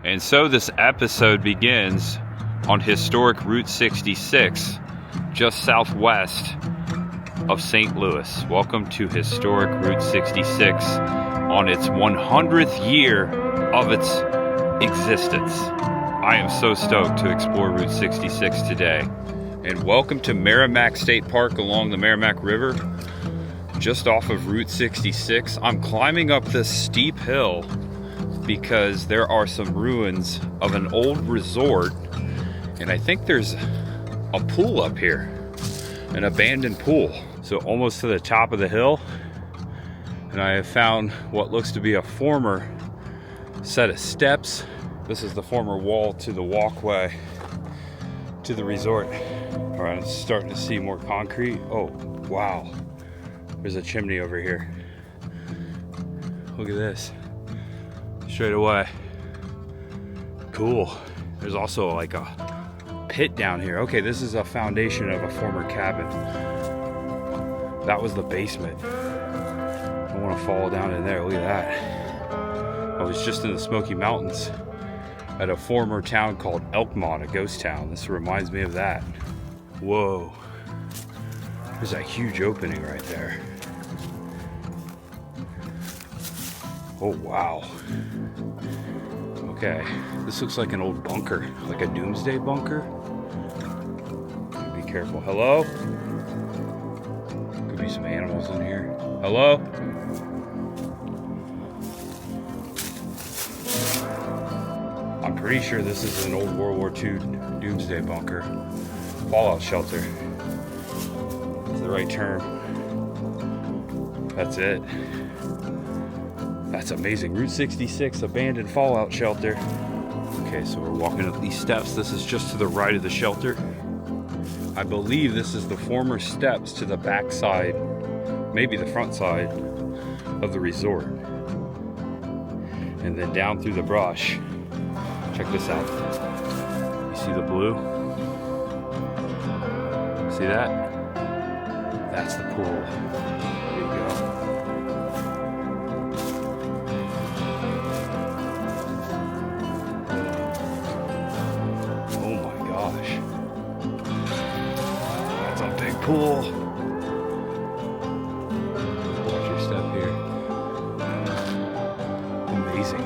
And so this episode begins on historic Route 66, just southwest of St. Louis. Welcome to historic Route 66 on its 100th year of its existence. I am so stoked to explore Route 66 today. And welcome to Meramec State Park along the Meramec River, just off of Route 66. I'm climbing up this steep hill because there are some ruins of an old resort, and I think there's a pool up here, an abandoned pool. So almost to the top of the hill, and I have found what looks to be a former set of steps. This is the former wall to the walkway to the resort. All right, I'm starting to see more concrete. Oh, wow. There's a chimney over here. Look at this. Straight away. Cool. There's also like a pit down here. Okay, this is a foundation of a former cabin. That was the basement. I want to fall down in there. Look at that. I was just in the Smoky Mountains at a former town called Elkmont, a ghost town. This reminds me of that. Whoa. There's that huge opening right there. Oh, wow. Okay, this looks like an old bunker, like a doomsday bunker. Be careful. Hello? Could be some animals in here. Hello? I'm pretty sure this is an old World War II doomsday bunker. Fallout shelter. That's the right term. That's it. That's amazing. Route 66, abandoned fallout shelter. Okay, so we're walking up these steps. This is just to the right of the shelter. I believe this is the former steps to the back side, maybe the front side of the resort. And then down through the brush. Check this out. You see the blue? See that? That's the pool. There you go. Oh my gosh. That's a big pool. Watch your step here. Amazing.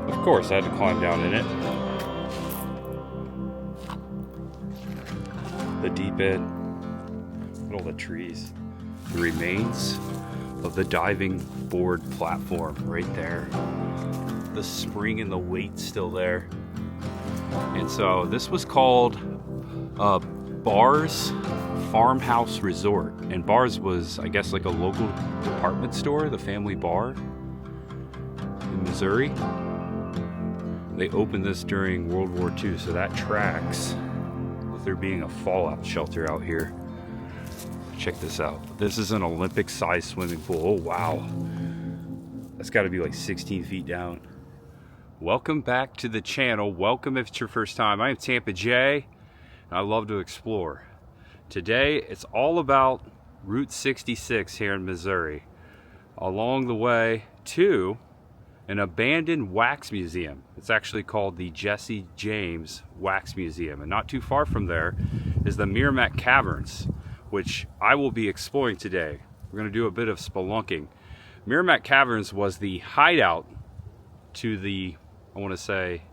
Of course, I had to climb down in it. The deep end. Look at all the trees. The remains of the diving board platform right there. The spring and the weight still there. And so this was called Bar's Farmhouse Resort. And Bar's was, I guess, like a local department store, the family bar in Missouri. They opened this during World War II, so that tracks with there being a fallout shelter out here. Check this out. This is an Olympic-sized swimming pool. Oh, wow. That's got to be like 16 feet down. Welcome back to the channel. Welcome if it's your first time. I am Tampa J, and I love to explore. Today, it's all about Route 66 here in Missouri. Along the way to an abandoned wax museum. It's actually called the Jesse James Wax Museum. And not too far from there is the Meramec Caverns, which I will be exploring today. We're going to do a bit of spelunking. Meramec Caverns was the hideout to the, I want to say,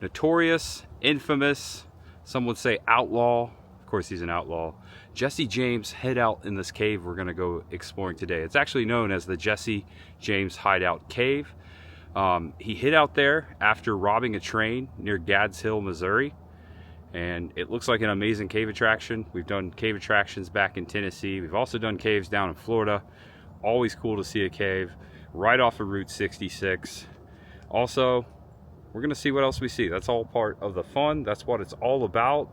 notorious, infamous, some would say outlaw. Of course, he's an outlaw. Jesse James Hideout in this cave we're going to go exploring today. It's actually known as the Jesse James Hideout Cave. He hid out there after robbing a train near Gads Hill, Missouri. And it looks like an amazing cave attraction. We've done cave attractions back in Tennessee. We've also done caves down in Florida. Always cool to see a cave right off of Route 66. Also, we're gonna see what else we see. That's all part of the fun. That's what it's all about.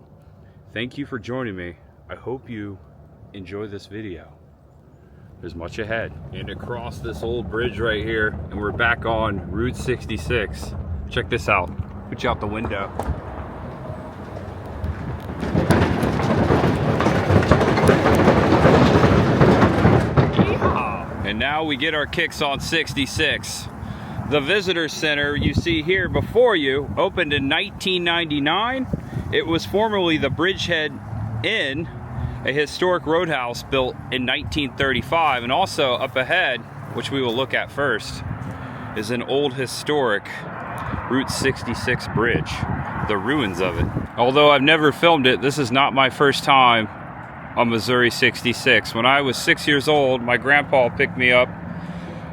Thank you for joining me. I hope you enjoy this video. There's much ahead. And across this old bridge right here, and we're back on Route 66. Check this out. Put you out the window. And now we get our kicks on 66. The visitor center you see here before you opened in 1999. It was formerly the Bridgehead Inn, a historic roadhouse built in 1935. And also up ahead, which we will look at first, is an old historic Route 66 bridge, the ruins of it. Although I've never filmed it, this is not my first time on Missouri 66. When I was 6 years old, my grandpa picked me up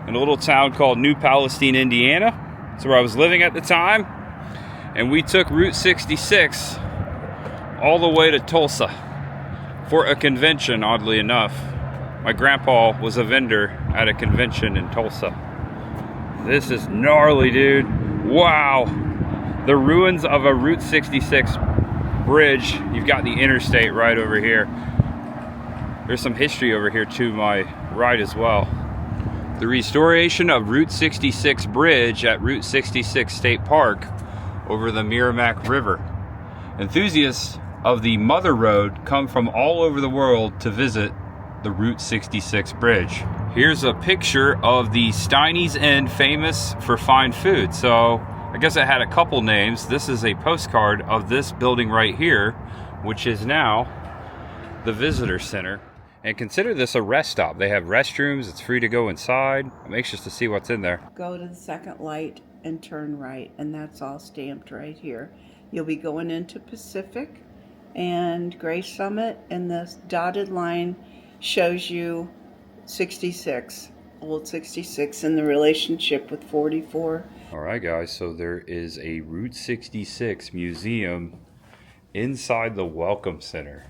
in a little town called New Palestine, Indiana. That's where I was living at the time. And we took Route 66 all the way to Tulsa for a convention, oddly enough. My grandpa was a vendor at a convention in Tulsa. This is gnarly, dude. Wow. The ruins of a Route 66 bridge. You've got the interstate right over here. There's some history over here to my right as well. The restoration of Route 66 bridge at Route 66 State Park over the Meramec River. Enthusiasts of the Mother Road come from all over the world to visit the Route 66 bridge. Here's a picture of the Steiny's Inn, famous for fine food. So I guess it had a couple names. This is a postcard of this building right here, which is now the visitor center. And consider this a rest stop. They have restrooms. It's free to go inside. I'm anxious to see what's in there. Go to the second light and turn right, and that's all stamped right here. You'll be going into Pacific and Gray Summit, and the dotted line shows you 66, old 66, and the relationship with 44. All right, guys, so there is a Route 66 museum inside the Welcome Center.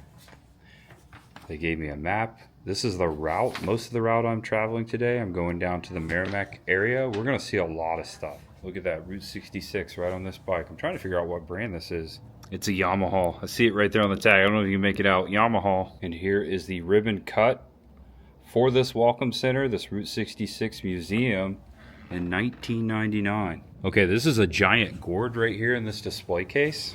They gave me a map. This is the route, most of the route I'm traveling today. I'm going down to the Meramec area. We're gonna see a lot of stuff. Look at that, Route 66 right on this bike. I'm trying to figure out what brand this is. It's a Yamaha. I see it right there on the tag. I don't know if you can make it out. Yamaha. And here is the ribbon cut for this Welcome Center, this Route 66 museum in 1999. Okay, this is a giant gourd right here in this display case.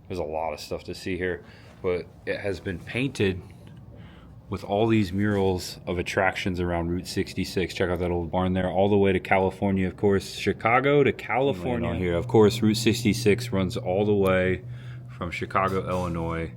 There's a lot of stuff to see here, but it has been painted with all these murals of attractions around Route 66. Check out that old barn there, all the way to California, of course. Chicago to California. On here, of course, Route 66 runs all the way from Chicago, Illinois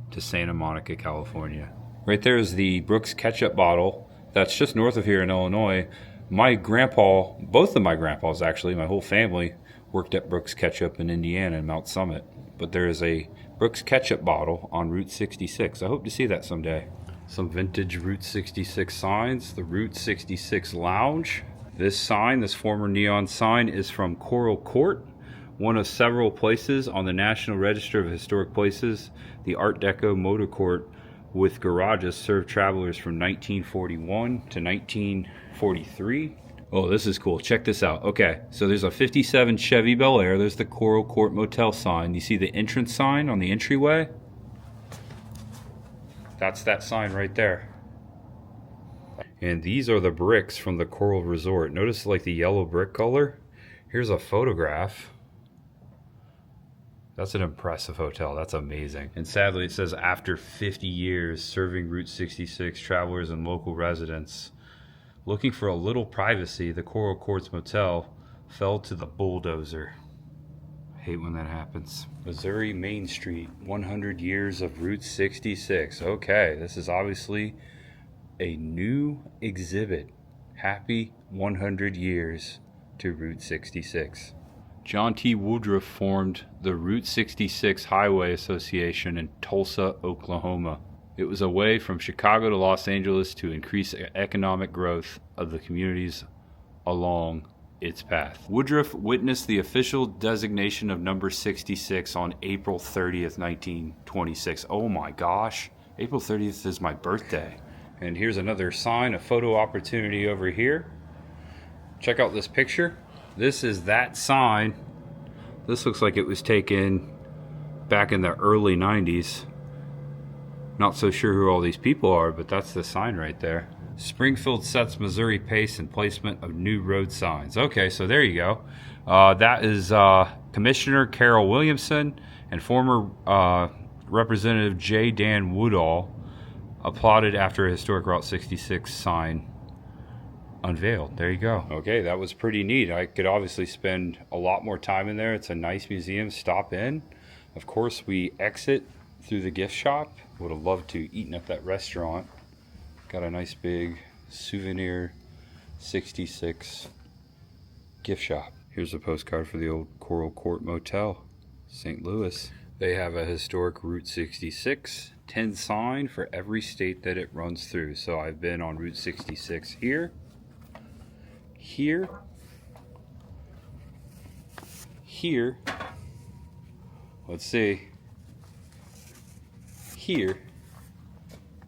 to Santa Monica, California. Right there is the Brooks ketchup bottle. That's just north of here in Illinois. My grandpa, both of my grandpas actually, my whole family, worked at Brooks Ketchup in Indiana in Mount Summit. But there is a Brooks ketchup bottle on Route 66. I hope to see that someday. Some vintage Route 66 signs. The Route 66 Lounge. This sign, this former neon sign, is from Coral Court, one of several places on the National Register of Historic Places. The Art Deco motor court with garages served travelers from 1941 to 1943. Oh, this is cool. Check this out. Okay, so there's a 57 Chevy Bel Air. There's the Coral Court Motel sign. You see the entrance sign on the entryway? That's that sign right there. And these are the bricks from the Coral Resort. Notice like the yellow brick color? Here's a photograph. That's an impressive hotel. That's amazing. And sadly, it says after 50 years serving Route 66 travelers and local residents, looking for a little privacy, the Coral Courts Motel fell to the bulldozer. I hate when that happens. Missouri Main Street, 100 years of Route 66. Okay, this is obviously a new exhibit. Happy 100 years to Route 66. John T. Woodruff formed the Route 66 Highway Association in Tulsa, Oklahoma. It was a way from Chicago to Los Angeles to increase economic growth of the communities along its path. Woodruff witnessed the official designation of number 66 on April 30th, 1926. Oh my gosh, April 30th is my birthday. And here's another sign, a photo opportunity over here. Check out this picture. This is that sign. This looks like it was taken back in the early 90s. Not so sure who all these people are, but that's the sign right there. Springfield sets Missouri pace and placement of new road signs. Okay, so there you go. That is Commissioner Carol Williamson and former Representative J. Dan Woodall applauded after a historic Route 66 sign unveiled. There you go. Okay, that was pretty neat. I could obviously spend a lot more time in there. It's a nice museum. Stop in. Of course, we exit through the gift shop. Would have loved to eaten at that restaurant. Got a nice big souvenir 66 gift shop. Here's a postcard for the old Coral Court Motel, St. Louis. They have a historic Route 66 10 sign for every state that it runs through. So I've been on Route 66 here, here, here, let's see, here,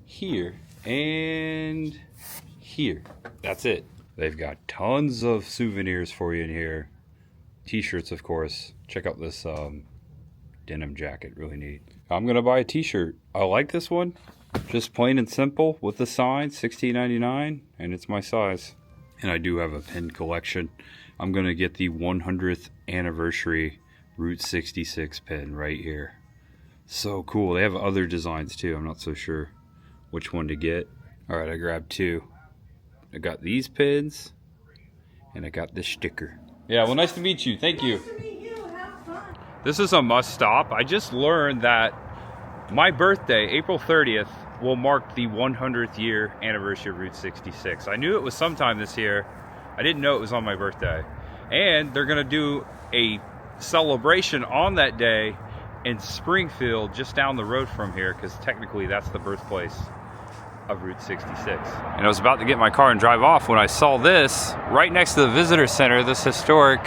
here, and here. That's it. They've got tons of souvenirs for you in here. T-shirts, of course. Check out this denim jacket, really neat. I'm gonna buy a t-shirt. I like this one, just plain and simple with the sign, $16.99, and it's my size. And I do have a pin collection. I'm gonna get the 100th anniversary Route 66 pin right here. So cool. They have other designs too. I'm not so sure which one to get. All right, I grabbed two. I got these pins, and I got this sticker. Yeah, well, nice to meet you. Thank you. This is a must stop. I just learned that my birthday, April 30th, will mark the 100th year anniversary of Route 66. I knew it was sometime this year. I didn't know it was on my birthday. And they're gonna do a celebration on that day in Springfield, just down the road from here, because technically that's the birthplace of Route 66. And I was about to get my car and drive off when I saw this right next to the visitor center, this historic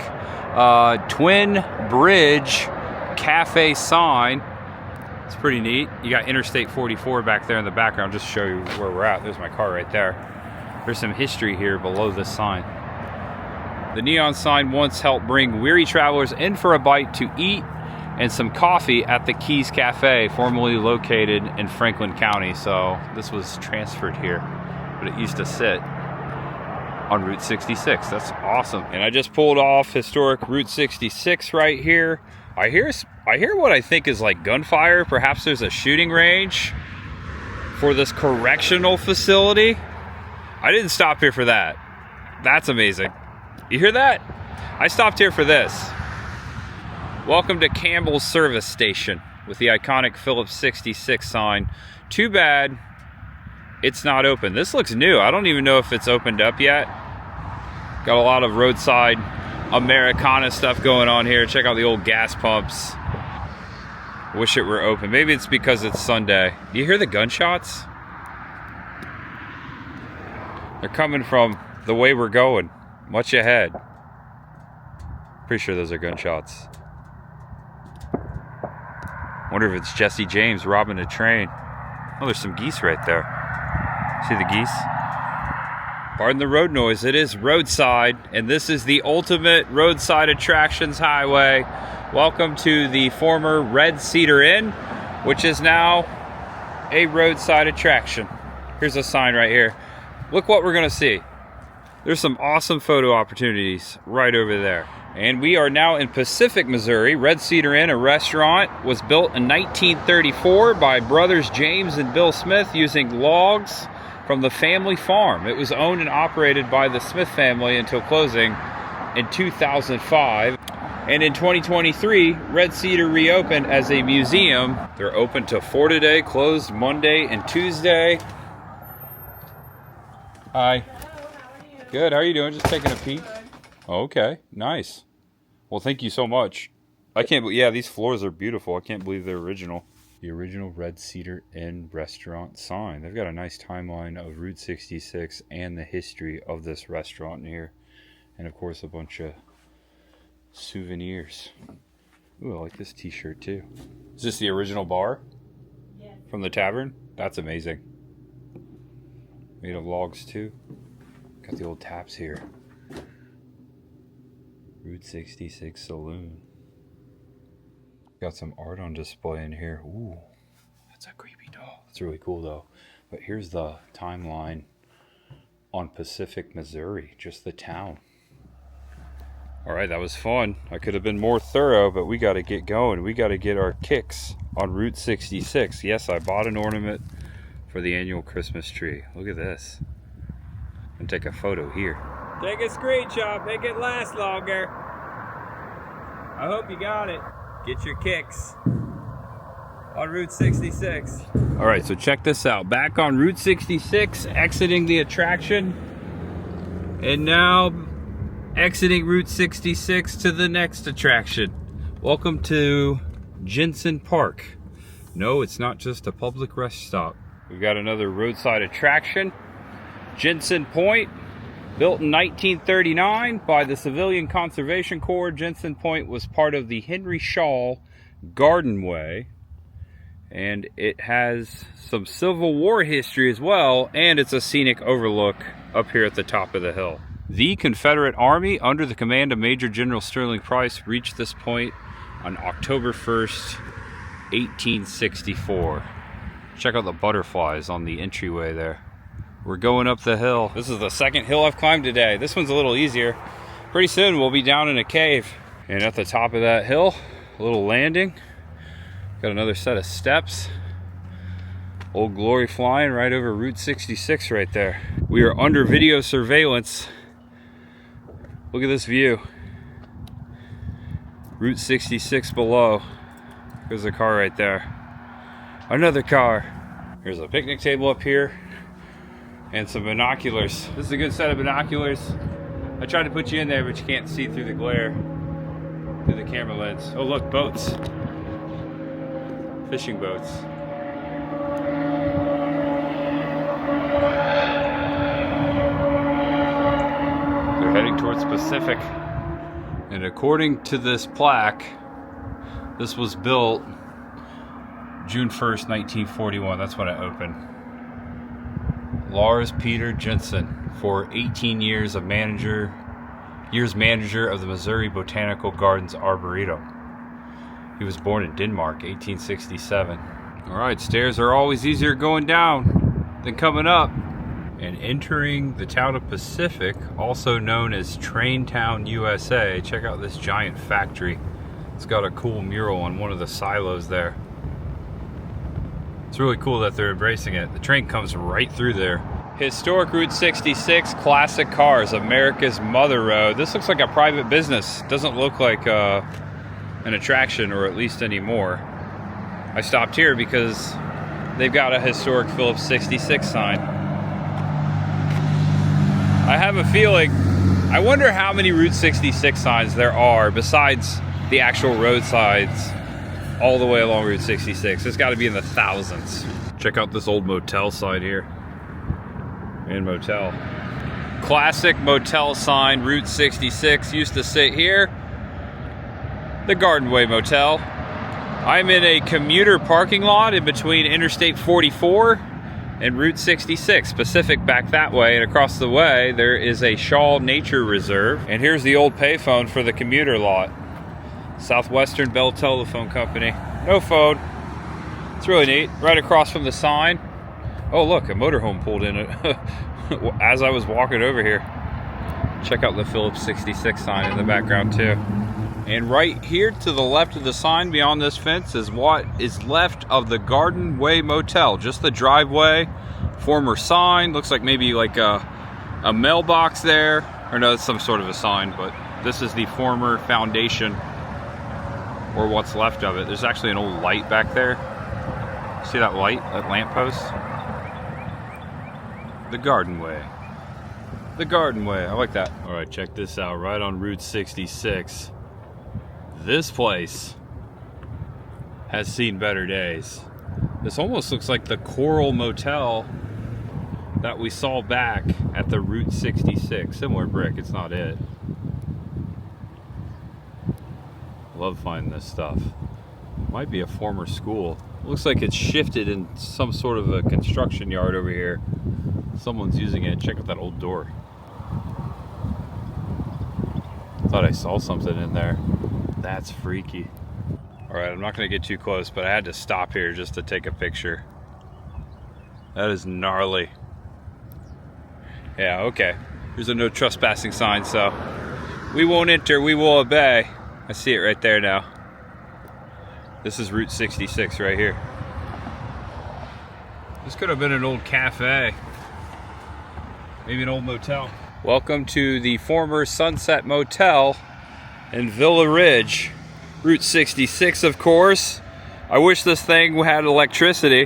twin bridge cafe sign. It's pretty neat. You got Interstate 44 back there in the background. Just to show you where we're at. There's my car right there. There's some history here below this sign. The neon sign once helped bring weary travelers in for a bite to eat and some coffee at the Keys Cafe, formerly located in Franklin County. So this was transferred here, but it used to sit on Route 66. That's awesome. And I just pulled off historic Route 66 right here. I hear what I think is like gunfire. Perhaps there's a shooting range for this correctional facility. I didn't stop here for that. That's amazing. You hear that? I stopped here for this. Welcome to Campbell's Service Station with the iconic Phillips 66 sign. Too bad it's not open. This looks new. I don't even know if it's opened up yet. Got a lot of roadside Americana stuff going on here. Check out the old gas pumps. Wish it were open. Maybe it's because it's Sunday. Do you hear the gunshots? They're coming from the way we're going, much ahead. Pretty sure those are gunshots. Wonder if it's Jesse James robbing a train. Oh, there's some geese right there. See the geese? Pardon the road noise, it is Roadside, and this is the ultimate roadside attractions highway. Welcome to the former Red Cedar Inn, which is now a roadside attraction. Here's a sign right here. Look what we're gonna see. There's some awesome photo opportunities right over there. And we are now in Pacific, Missouri. Red Cedar Inn, a restaurant, was built in 1934 by brothers James and Bill Smith using logs from the family farm. It was owned and operated by the Smith family until closing in 2005. And in 2023, Red Cedar reopened as a museum. They're open till 4 today, closed Monday and Tuesday. Hi. Good, how are you doing? Just taking a peek. Oh, okay, nice. Well, thank you so much. I can't believe, yeah, these floors are beautiful. I can't believe they're original. The original Red Cedar Inn restaurant sign. They've got a nice timeline of Route 66 and the history of this restaurant in here. And of course, a bunch of souvenirs. Ooh, I like this t-shirt too. Is this the original bar? Yeah. From the tavern? That's amazing. Made of logs too. Got the old taps here. Route 66 Saloon. Got some art on display in here. Ooh, that's a creepy doll. That's really cool though. But here's the timeline on Pacific, Missouri, just the town. All right, that was fun. I could have been more thorough, but we got to get going. We got to get our kicks on Route 66. Yes, I bought an ornament for the annual Christmas tree. Look at this. And take a photo here. Take a screenshot, make it last longer. I hope you got it. Get your kicks on Route 66. All right, so check this out. Back on Route 66, exiting the attraction. And now exiting Route 66 to the next attraction. Welcome to Jensen Park. No, it's not just a public rest stop. We've got another roadside attraction. Jensen Point, built in 1939 by the Civilian Conservation Corps. Jensen Point was part of the Henry Shaw Garden Way. And it has some Civil War history as well, and it's a scenic overlook up here at the top of the hill. The Confederate Army, under the command of Major General Sterling Price, reached this point on October 1st, 1864. Check out the butterflies on the entryway there. We're going up the hill. This is the second hill I've climbed today. This one's a little easier. Pretty soon we'll be down in a cave. And at the top of that hill, a little landing. Got another set of steps. Old Glory flying right over Route 66 right there. We are under video surveillance. Look at this view. Route 66 below. There's a car right there. Another car. Here's a picnic table up here. And some binoculars. This is a good set of binoculars. I tried to put you in there, but you can't see through the glare. Through the camera lens. Oh look, boats. Fishing boats. They're heading towards Pacific. And according to this plaque, this was built June 1st, 1941. That's when it opened. Lars Peter Jensen, for 18 years manager of the Missouri Botanical Gardens Arboretum. He was born in Denmark, 1867. All right, stairs are always easier going down than coming up. And entering the town of Pacific, also known as Traintown, USA. Check out this giant factory. It's got a cool mural on one of the silos there. It's really cool that they're embracing it. The train comes right through there. Historic Route 66, classic cars, America's Mother Road. This looks like a private business. Doesn't look like an attraction, or at least anymore. I stopped here because they've got a historic Phillips 66 sign. I have a feeling, I wonder how many Route 66 signs there are besides the actual roadsides all the way along Route 66. It's got to be in the thousands. Check out this old motel sign here. And motel. Classic motel sign, Route 66. Used to sit here. The Garden Way Motel. I'm in a commuter parking lot in between Interstate 44 and Route 66. Pacific back that way, and across the way there is a Shaw Nature Reserve. And here's the old payphone for the commuter lot. Southwestern Bell Telephone Company. No phone. It's really neat. Right across from the sign. Oh look, a motorhome pulled in it as I was walking over here. Check out the Phillips 66 sign in the background too. And right here to the left of the sign beyond this fence is what is left of the Garden Way Motel. Just the driveway, former sign. Looks like maybe like a mailbox there. Or no, it's some sort of a sign, but this is the former foundation, or what's left of it. There's actually an old light back there. See that light, that lamppost? The Garden Way. The Garden Way, I like that. All right, check this out, right on Route 66. This place has seen better days. This almost looks like the Coral Motel that we saw back at the Route 66. Similar brick, it's not it. Love finding this stuff. Might be a former school. Looks like it's shifted in some sort of a construction yard over here. Someone's using it. Check out that old door. Thought I saw something in there. That's freaky. Alright, I'm not going to get too close, but I had to stop here just to take a picture. That is gnarly. Yeah, okay. There's a no trespassing sign, so we won't enter, we will obey. I see it right there now. This is Route 66 right here. This could have been an old cafe. Maybe an old motel. Welcome to the former Sunset Motel in Villa Ridge. Route 66, of course. I wish this thing had electricity.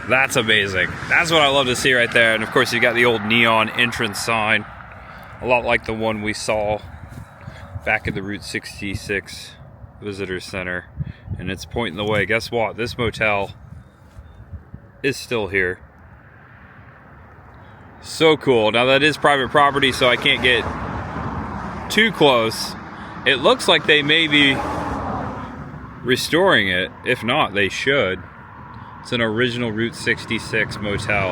That's amazing. That's what I love to see right there. And of course, you got the old neon entrance sign. A lot like the one we saw back at the Route 66 Visitor Center. And it's pointing the way. Guess what? This motel is still here. So cool. Now that is private property, so I can't get too close. It looks like they may be restoring it. If not, they should. It's an original Route 66 motel.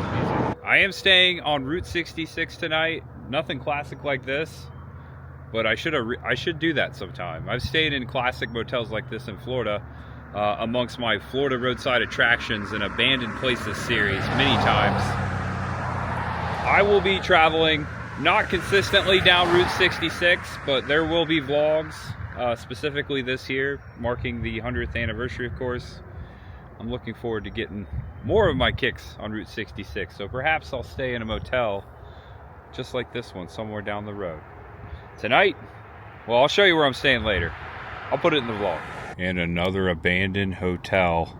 I am staying on Route 66 tonight. Nothing classic like this, but I should do that sometime. I've stayed in classic motels like this in Florida, amongst my Florida Roadside Attractions and Abandoned Places series many times. I will be traveling not consistently down Route 66, but there will be vlogs, specifically this year, marking the 100th anniversary, of course. I'm looking forward to getting more of my kicks on Route 66, so perhaps I'll stay in a motel just like this one somewhere down the road. Tonight, well, I'll show you where I'm staying later. I'll put it in the vlog. And another abandoned hotel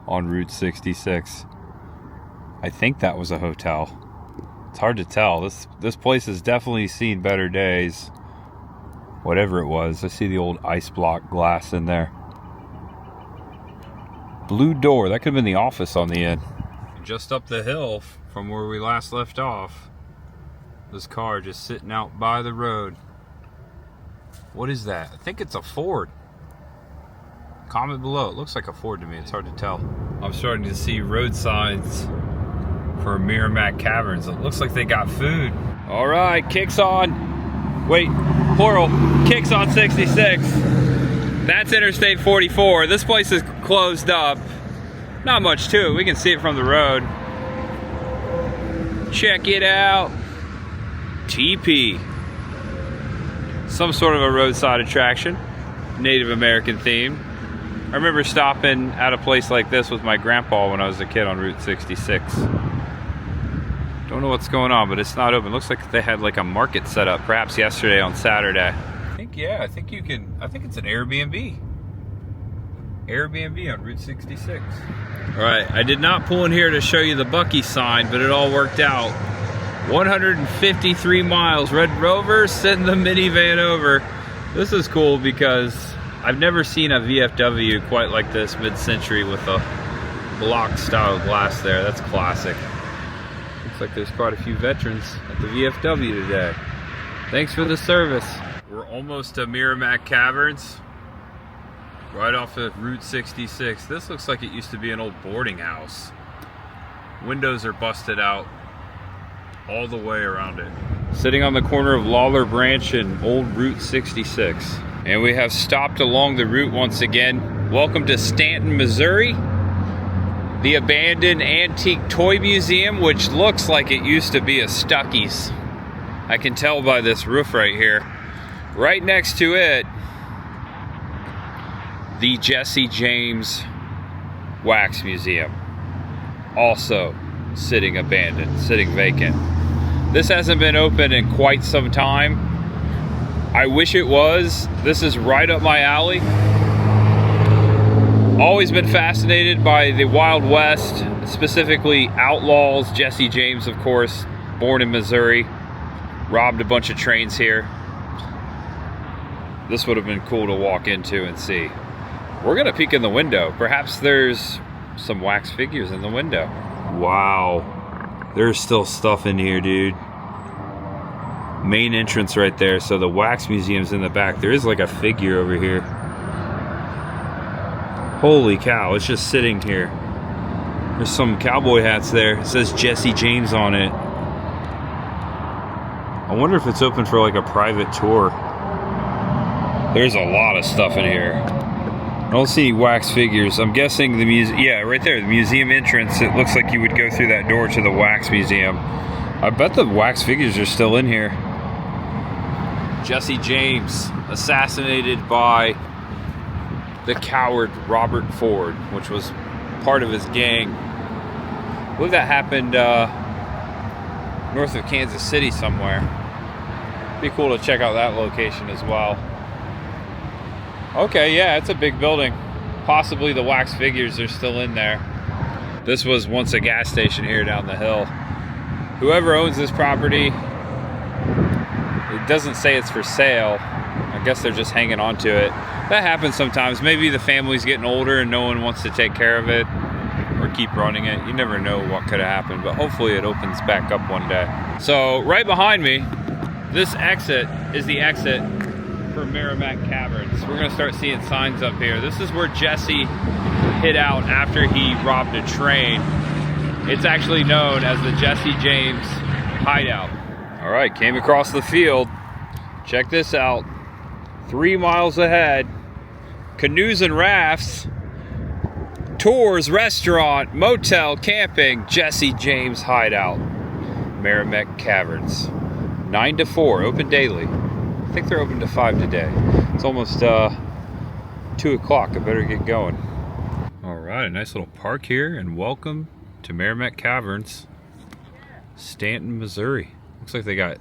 on Route 66. I think that was a hotel. It's hard to tell. This place has definitely seen better days. Whatever it was. I see the old ice block glass in there. Blue door. That could have been the office on the end. Just up the hill from where we last left off. This car just sitting out by the road. What is that? I think it's a Ford. Comment below. It looks like a Ford to me. It's hard to tell. I'm starting to see road signs for Meramec Caverns. It looks like they got food. All right, kicks on. Wait, plural. Kicks on 66. That's Interstate 44. This place is closed up. Not much to it. We can see it from the road. Check it out. TP. Some sort of a roadside attraction. Native American theme. I remember stopping at a place like this with my grandpa when I was a kid on Route 66. Don't know what's going on, but it's not open. Looks like they had like a market set up, perhaps yesterday on Saturday. I think it's an Airbnb. Airbnb on Route 66. All right, I did not pull in here to show you the Bucky sign, but it all worked out. 153 miles. Red Rover, send the minivan over. This is cool because I've never seen a VFW quite like this mid-century with a block style glass there. That's classic. Looks like there's quite a few veterans at the VFW today. Thanks for the service. We're almost to Meramec Caverns, right off of Route 66. This looks like it used to be an old boarding house. Windows are busted out all the way around it. Sitting on the corner of Lawler Branch and Old Route 66. And we have stopped along the route once again. Welcome to Stanton, Missouri. The abandoned antique toy museum, which looks like it used to be a Stuckey's. I can tell by this roof right here. Right next to it, the Jesse James Wax Museum. Also sitting abandoned, sitting vacant. This hasn't been open in quite some time. I wish it was. This is right up my alley. Always been fascinated by the Wild West, specifically outlaws. Jesse James, of course, born in Missouri, robbed a bunch of trains here. This would have been cool to walk into and see. We're gonna peek in the window. Perhaps there's some wax figures in the window. Wow, there's still stuff in here, dude. Main entrance right there, so the wax museum's in the back. There is like a figure over here. Holy cow, it's just sitting here. There's some cowboy hats there. It says Jesse James on it. I wonder if it's open for like a private tour. There's a lot of stuff in here. I don't see any wax figures. I'm guessing the museum, yeah, right there, the museum entrance. It looks like you would go through that door to the wax museum. I bet the wax figures are still in here. Jesse James, assassinated by the coward Robert Ford, which was part of his gang. I believe that happened north of Kansas City somewhere. Be cool to check out that location as well. Okay, yeah, it's a big building. Possibly the wax figures are still in there. This was once a gas station here down the hill. Whoever owns this property, it doesn't say it's for sale. I guess they're just hanging on to it. That happens sometimes. Maybe the family's getting older and no one wants to take care of it or keep running it. You never know what could have happened, but hopefully it opens back up one day. So right behind me, this exit is the exit for Meramec Caverns. We're gonna start seeing signs up here. This is where Jesse hid out after he robbed a train. It's actually known as the Jesse James Hideout. All right, came across the field. Check this out. 3 miles ahead, canoes and rafts, tours, restaurant, motel, camping, Jesse James Hideout, Meramec Caverns. 9 to 4, open daily. I think they're open to 5 today. It's almost 2 o'clock, I better get going. All right, a nice little park here, and welcome to Meramec Caverns, Stanton, Missouri. Looks like they got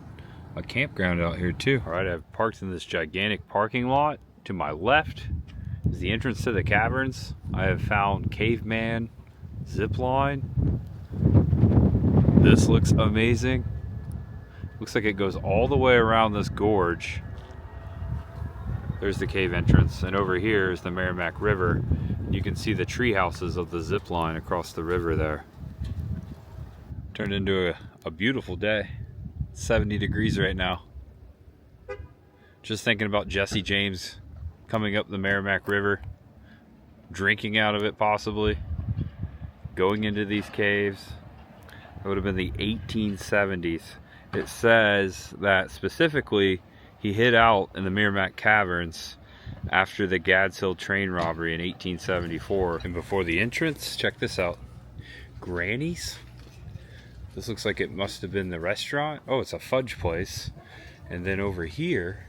a campground out here too. All right, I've parked in this gigantic parking lot. To my left is the entrance to the caverns. I have found caveman zip line. This looks amazing. Looks like it goes all the way around this gorge. There's the cave entrance, and over here is the Meramec River. You can see the tree houses of the zip line across the river there. Turned into a beautiful day. 70 degrees right now. Just thinking about Jesse James coming up the Meramec River, drinking out of it possibly, going into these caves. It would have been the 1870s. It says that specifically he hid out in the Meramec Caverns after the Gads Hill train robbery in 1874. And before the entrance, check this out. Granny's. This looks like it must have been the restaurant. Oh, it's a fudge place. And then over here,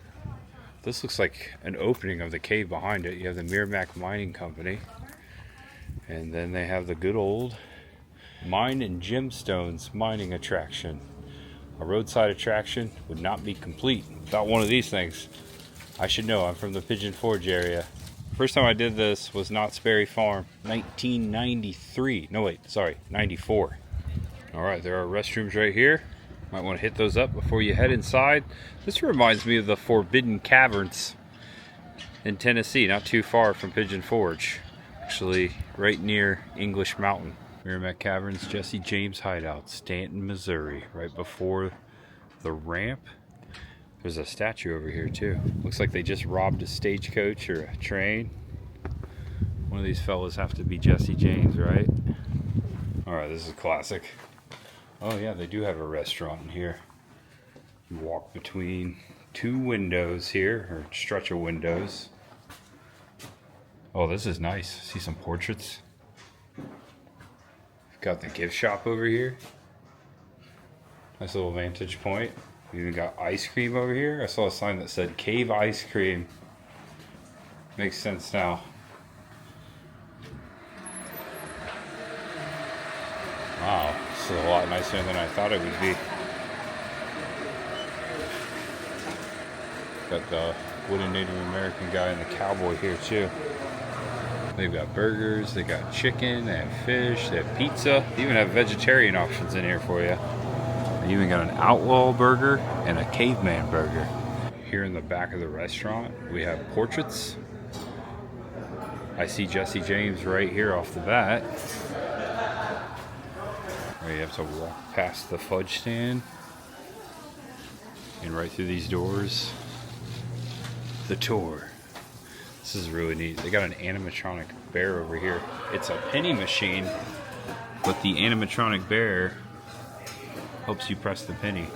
this looks like an opening of the cave behind it. You have the Meramec Mining Company. And then they have the good old Mine and Gemstones mining attraction. A roadside attraction would not be complete without one of these things. I should know, I'm from the Pigeon Forge area. First time I did this was Knott's Berry Farm, 1993. No wait, sorry, 94. All right, there are restrooms right here. Might want to hit those up before you head inside. This reminds me of the Forbidden Caverns in Tennessee, not too far from Pigeon Forge. Actually, right near English Mountain. Meramec Caverns, Jesse James Hideout, Stanton, Missouri. Right before the ramp, there's a statue over here too. Looks like they just robbed a stagecoach or a train. One of these fellas have to be Jesse James, right? All right, this is classic. Oh yeah, they do have a restaurant in here. You walk between 2 windows here, or stretch of windows. Oh, this is nice. See some portraits. Got the gift shop over here. Nice little vantage point. We even got ice cream over here. I saw a sign that said Cave Ice Cream. Makes sense now. Wow, this is a lot nicer than I thought it would be. Got the wooden Native American guy and the cowboy here too. They've got burgers, they got chicken, they have fish, they have pizza. They even have vegetarian options in here for you. They even got an outlaw burger and a caveman burger. Here in the back of the restaurant, we have portraits. I see Jesse James right here off the bat. Where you have to walk past the fudge stand and right through these doors. The tour. This is really neat. They got an animatronic bear over here. It's a penny machine, but the animatronic bear helps you press the penny.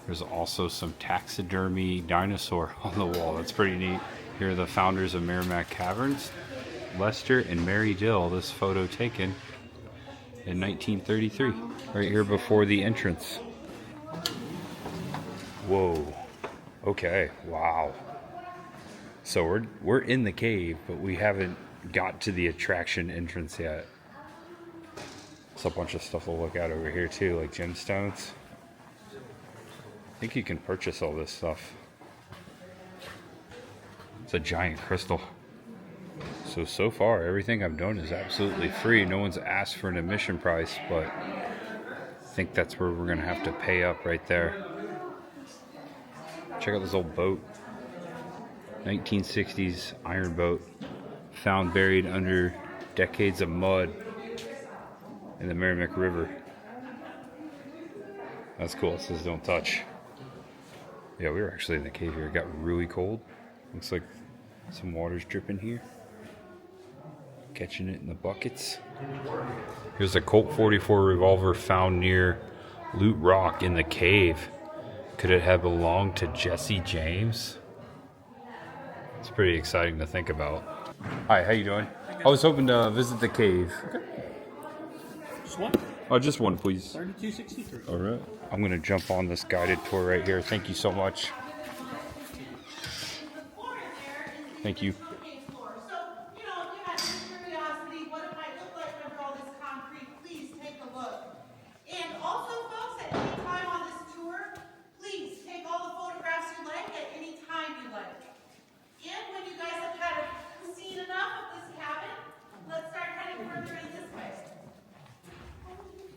There's also some taxidermy dinosaur on the wall. That's pretty neat. Here are the founders of Meramec Caverns, Lester and Mary Dill. This photo taken in 1933, right here before the entrance. Whoa. Okay. Wow. So we're in the cave, but we haven't got to the attraction entrance yet. There's a bunch of stuff we'll look at over here too, like gemstones. I think you can purchase all this stuff. It's a giant crystal. So far, everything I've done is absolutely free. No one's asked for an admission price, but I think that's where we're gonna have to pay up right there. Check out this old boat. 1960s iron boat. Found buried under decades of mud in the Meramec River. That's cool. It says don't touch. Yeah, we were actually in the cave here. It got really cold. Looks like some water's dripping here. Catching it in the buckets. Here's a Colt 44 revolver found near Loot Rock in the cave. Could it have belonged to Jesse James? It's pretty exciting to think about. Hi, how you doing? I was hoping to visit the cave. Okay. Just one? Oh, just one, please. 3263. All right. I'm going to jump on this guided tour right here. Thank you so much. Thank you. So, you know, if you had any curiosity what it might look like under all this concrete, please take a look. And also, folks, at any time on this tour, please take all the photographs you like at any time you like. And when you guys have kind of seen enough of this cabin, let's start heading further in this way.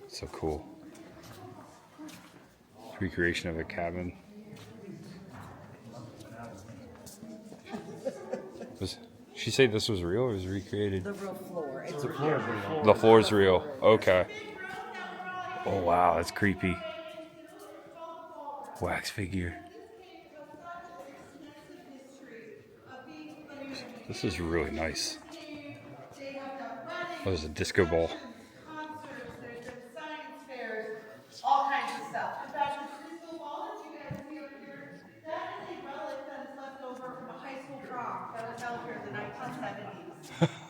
So cool. Recreation of a cabin. Was she say this was real or was it recreated? The real floor. It's The floor's real. Okay. Oh wow, that's creepy. Wax figure. This is really nice. Oh, there's a disco ball. Concerts, there's been science fairs, all kinds of stuff. In fact, the crystal ball that you guys see over here, that is a relic that is left over from a high school prom that was held here in the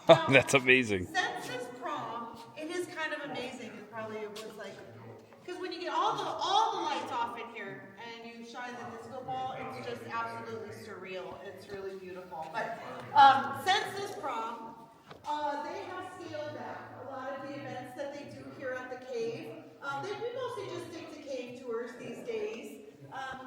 1970s. That's amazing. Since this prom, it is kind of amazing. It was like, because when you get all the lights off in here and you shine the disco ball, it's just absolutely surreal. It's really beautiful. But since this prom, they have scaled back a lot of the events that they do here at the cave. They mostly just stick to cave tours these days.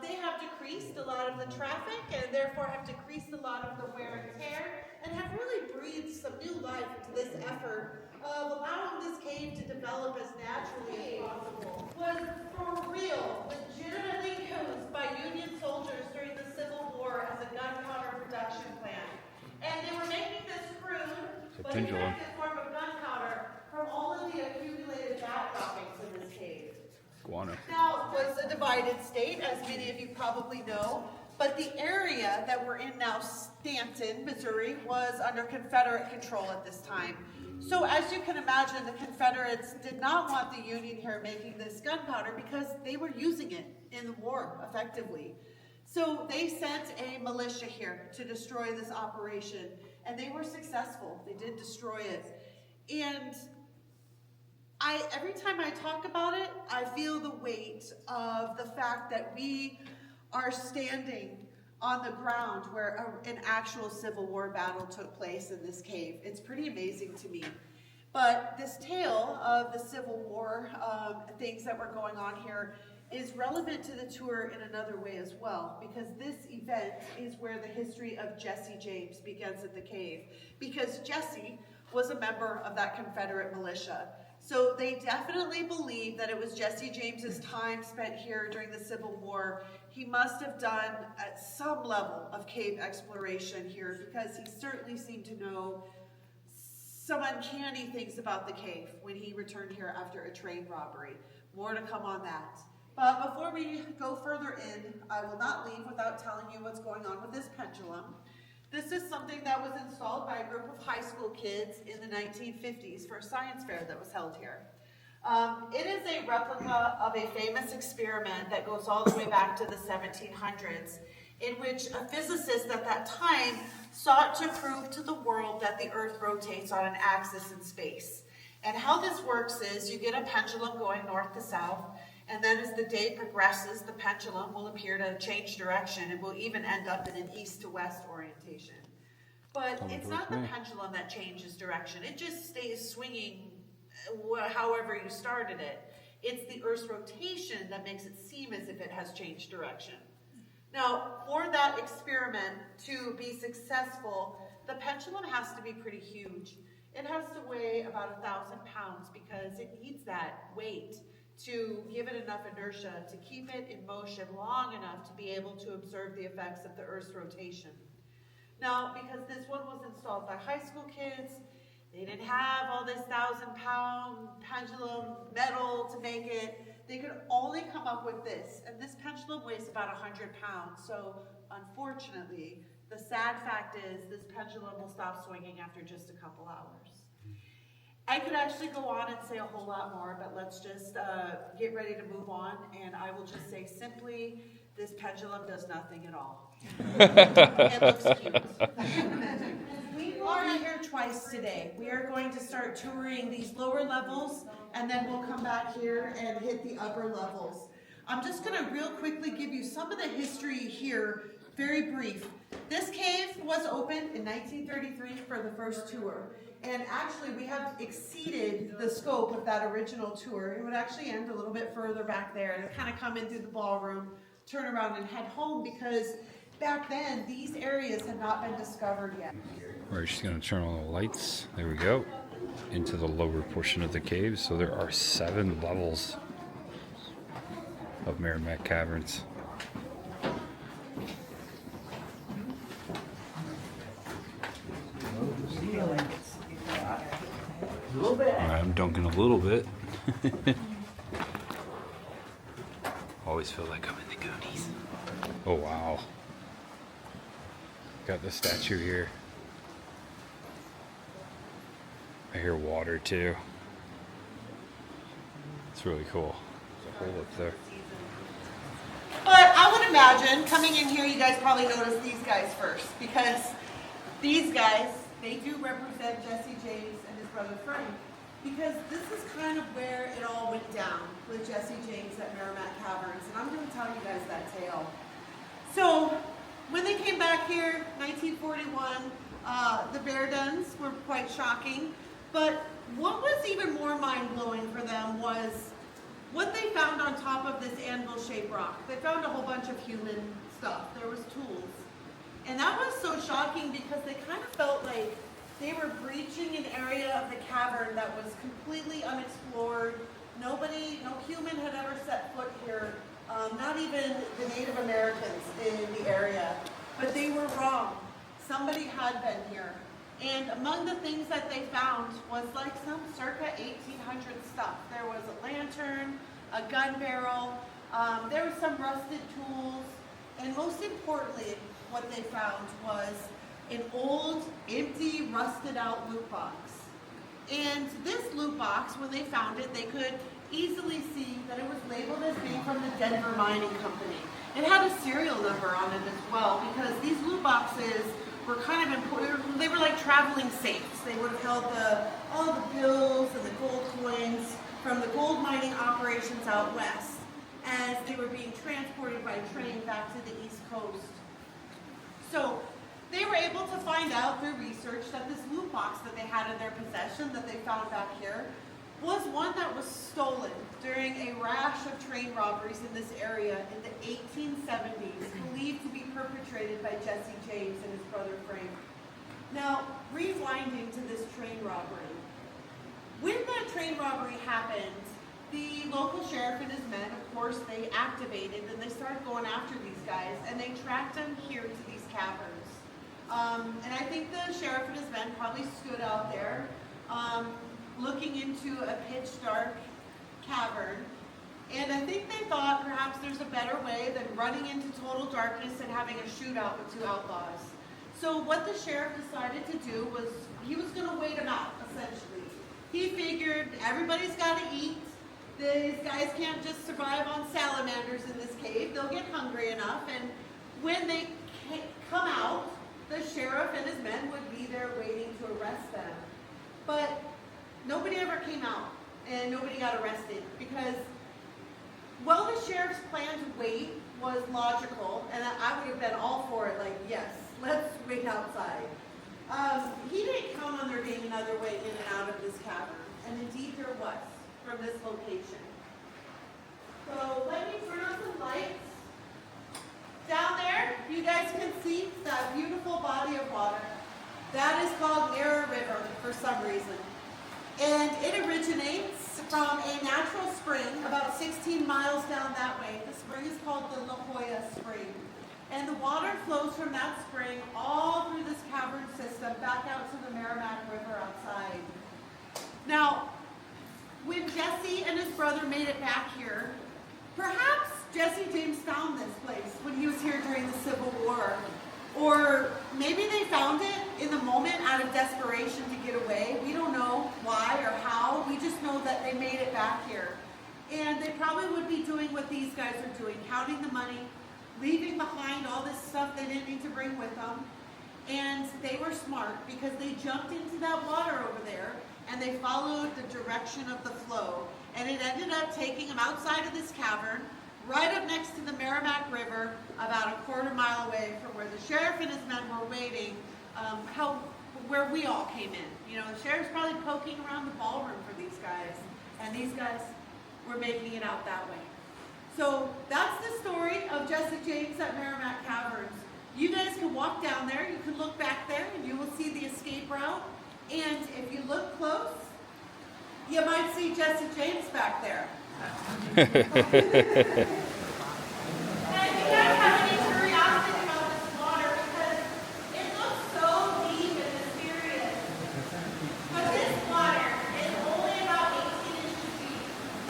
They have decreased a lot of the traffic and therefore have decreased a lot of the wear and tear and have really breathed some new life into this effort of allowing this cave to develop as naturally as possible. Was for real, legitimately used by Union soldiers during the Civil War as a gunpowder production plant. And they were making this crude, but effective form of gunpowder from all of the accumulated bat droppings in this cave. Guano. Now, it was a divided state, as many of you probably know, but the area that we're in now, Stanton, Missouri, was under Confederate control at this time. So as you can imagine, the Confederates did not want the Union here making this gunpowder because they were using it in the war effectively. So they sent a militia here to destroy this operation, and they were successful. They did destroy it. And every time I talk about it, I feel the weight of the fact that we are standing on the ground where an actual Civil War battle took place in this cave. It's pretty amazing to me. But this tale of the Civil War, things that were going on here, is relevant to the tour in another way as well, because this event is where the history of Jesse James begins at the cave, because Jesse was a member of that Confederate militia. So they definitely believe that it was Jesse James's time spent here during the Civil War. He must have done at some level of cave exploration here because he certainly seemed to know some uncanny things about the cave when he returned here after a train robbery. More to come on that. But before we go further in, I will not leave without telling you what's going on with this pendulum. This is something that was installed by a group of high school kids in the 1950s for a science fair that was held here. It is a replica of a famous experiment that goes all the way back to the 1700s, in which a physicist at that time sought to prove to the world that the Earth rotates on an axis in space. And how this works is you get a pendulum going north to south, and then as the day progresses, the pendulum will appear to change direction and will even end up in an east to west orientation. But it's not the pendulum that changes direction. It just stays swinging however you started it. It's the Earth's rotation that makes it seem as if it has changed direction. Now, for that experiment to be successful, the pendulum has to be pretty huge. It has to weigh about 1,000 pounds because it needs that weight to give it enough inertia to keep it in motion long enough to be able to observe the effects of the Earth's rotation. Now, because this one was installed by high school kids, they didn't have all this 1,000-pound pendulum metal to make it. They could only come up with this, and this pendulum weighs about 100 pounds. So, unfortunately, the sad fact is this pendulum will stop swinging after just a couple hours. I could actually go on and say a whole lot more, but let's just get ready to move on, and I will just say simply, this pendulum does nothing at all. It looks cute. We will be here twice today. We are going to start touring these lower levels, and then we'll come back here and hit the upper levels. I'm just going to real quickly give you some of the history here, very brief. This cave was opened in 1933 for the first tour. And actually, we have exceeded the scope of that original tour. It would actually end a little bit further back there and kind of come in through the ballroom, turn around and head home because back then, these areas had not been discovered yet. We're just going to turn on the lights. There we go. Into the lower portion of the cave. So there are 7 levels of Meramec Caverns. I'm dunking a little bit. Always feel like I'm in the Goonies. Oh wow. Got the statue here. I hear water too. It's really cool. There's a hole up there. But I would imagine, coming in here, you guys probably noticed these guys first, because these guys, they do represent Jesse James and his brother Frank, because this is kind of where it all went down with Jesse James at Meramec Caverns, and I'm going to tell you guys that tale. So, when they came back here, 1941, the bear dens were quite shocking, but what was even more mind-blowing for them was what they found on top of this anvil-shaped rock. They found a whole bunch of human stuff. There was tools. And that was so shocking because they kind of felt like they were breaching an area of the cavern that was completely unexplored. Nobody, no human had ever set foot here, not even the Native Americans in the area. But they were wrong. Somebody had been here. And among the things that they found was like some circa 1800 stuff. There was a lantern, a gun barrel, there were some rusted tools, and most importantly, what they found was an old, empty, rusted out loot box. And this loot box, when they found it, they could easily see that it was labeled as being from the Denver Mining Company. It had a serial number on it as well, because these loot boxes were kind of important. They were like traveling safes. They would have held all the bills and the gold coins from the gold mining operations out west as they were being transported by train back to the East Coast. So they were able to find out through research that this loot box that they had in their possession that they found back here was one that was stolen during a rash of train robberies in this area in the 1870s, believed to be perpetrated by Jesse James and his brother Frank. Now, rewinding to this train robbery. When that train robbery happened, the local sheriff and his men, of course, they activated and they started going after these guys, and they tracked them here to these caverns. And I think the sheriff and his men probably stood out there looking into a pitch dark cavern, and I think they thought perhaps there's a better way than running into total darkness and having a shootout with 2 outlaws. So what the sheriff decided to do was he was going to wait them out, essentially. He figured everybody's got to eat. These guys can't just survive on salamanders in this cave. They'll get hungry enough, and when they come out, the sheriff and his men would be there waiting to arrest them. But nobody ever came out, and nobody got arrested, because while the sheriff's plan to wait was logical, and I would have been all for it, like, yes, let's wait outside. He didn't count on there being another way in and out of this cavern, and indeed there was from this location. So let me turn on some lights. Down there, you guys can see that beautiful body of water. That is called Meramec River for some reason. And it originates from a natural spring about 16 miles down that way. The spring is called the La Jolla Spring. And the water flows from that spring all through this cavern system back out to the Meramec River outside. Now, when Jesse and his brother made it back here, perhaps Jesse James found this place when he was here during the Civil War. Or maybe they found it in the moment out of desperation to get away. We don't know why or how. We just know that they made it back here. And they probably would be doing what these guys are doing, counting the money, leaving behind all this stuff they didn't need to bring with them. And they were smart because they jumped into that water over there and they followed the direction of the flow. And it ended up taking them outside of this cavern, right up next to the Meramec River, about a quarter mile away from where the sheriff and his men were waiting, where we all came in. You know, the sheriff's probably poking around the ballroom for these guys, and these guys were making it out that way. So that's the story of Jesse James at Meramec Caverns. You guys can walk down there, you can look back there, and you will see the escape route. And if you look close, you might see Jesse James back there. And if you guys have any curiosity about this water, because it looks so deep and mysterious, but this water is only about 18 inches deep.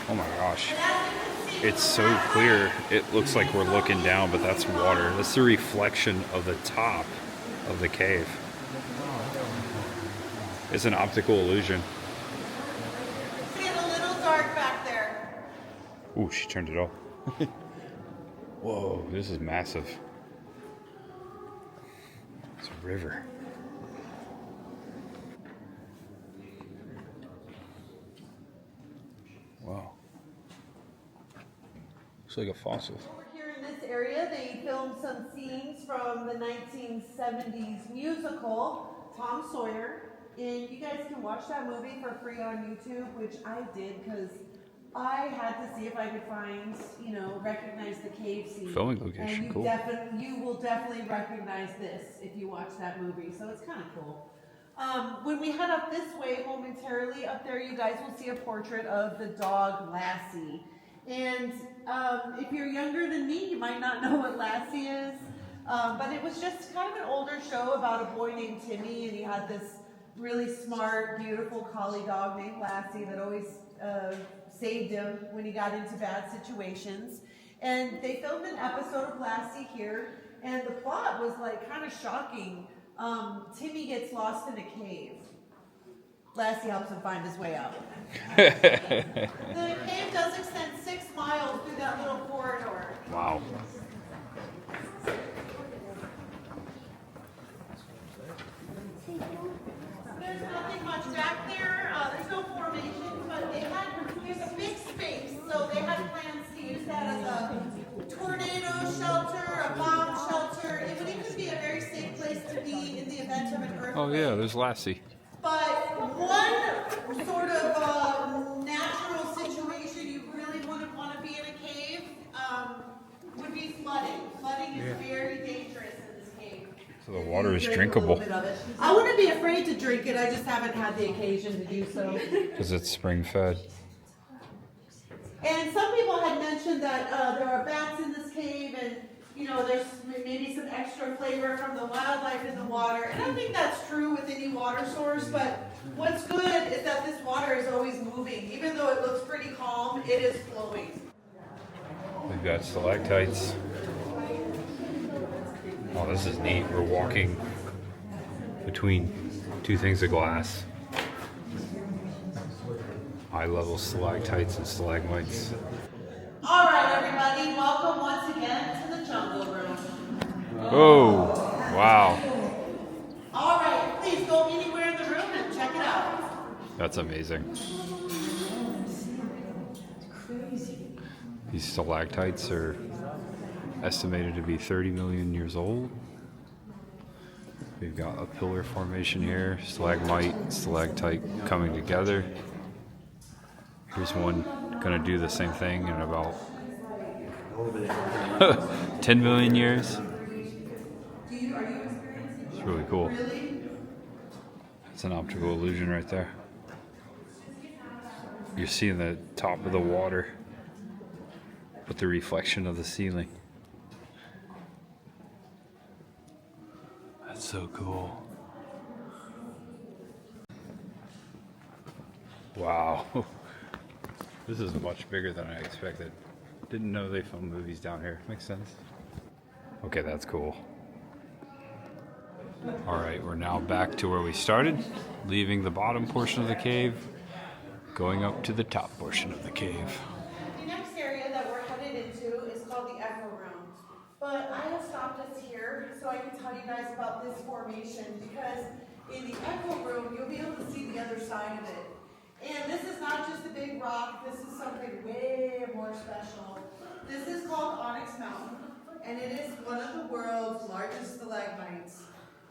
Oh my gosh. And as you can see, It's so clear. It looks like we're looking down, but that's water. That's the reflection of the top of the cave. It's an optical illusion. it's getting a little dark back there. Ooh, she turned it off. Whoa, this is massive. It's a river. Wow. Looks like a fossil. Over here in this area, they filmed some scenes from the 1970s musical, Tom Sawyer. And you guys can watch that movie for free on YouTube, which I did because I had to see if I could find, recognize the cave scene. Filming location, and cool. You will definitely recognize this if you watch that movie, so it's kind of cool. When we head up this way momentarily, up there you guys will see a portrait of the dog Lassie. And if you're younger than me, you might not know what Lassie is, but it was just kind of an older show about a boy named Timmy, and he had this really smart, beautiful collie dog named Lassie that always saved him when he got into bad situations. And they filmed an episode of Lassie here, and the plot was like kind of shocking. Timmy gets lost in a cave. Lassie helps him find his way out. The cave does extend 6 miles through that little corridor. Wow. There's nothing much back there. There's no formations, but there's a big space, so they had plans to use that as a tornado shelter, a bomb shelter. It would even be a very safe place to be in the event of an earthquake. Oh yeah, there's Lassie. But one sort of natural situation you really wouldn't want to be in a cave would be flooding. Flooding is very dangerous in this cave. So the water is Drink a drinkable. little bit of it. I wouldn't be afraid to drink it, I just haven't had the occasion to do so. Because it's spring fed. And some people had mentioned that there are bats in this cave and there's maybe some extra flavor from the wildlife in the water. And I think that's true with any water source, but what's good is that this water is always moving. Even though it looks pretty calm, it is flowing. We've got stalactites. Oh, this is neat. We're walking between two things of glass. High-level stalactites and stalagmites. All right, everybody, welcome once again to the Jungle Room. Oh, wow. All right, please go anywhere in the room and check it out. That's amazing. These stalactites are estimated to be 30 million years old. We've got a pillar formation here, stalagmite, stalactite coming together. Here's one gonna do the same thing in about over there. 10 million years. It's really cool. It's an optical illusion right there. You're seeing the top of the water with the reflection of the ceiling. That's so cool. Wow. This is much bigger than I expected. Didn't know they film movies down here. Makes sense. Okay, that's cool. Alright, we're now back to where we started, leaving the bottom portion of the cave, going up to the top portion of the cave. The next area that we're headed into is called the Echo Room. But I have stopped us here so I can tell you guys about this formation, because in the Echo Room, you'll be able to see the other side of it. And this is not just a big rock, this is something way more special. This is called Onyx Mountain, and it is one of the world's largest stalagmites.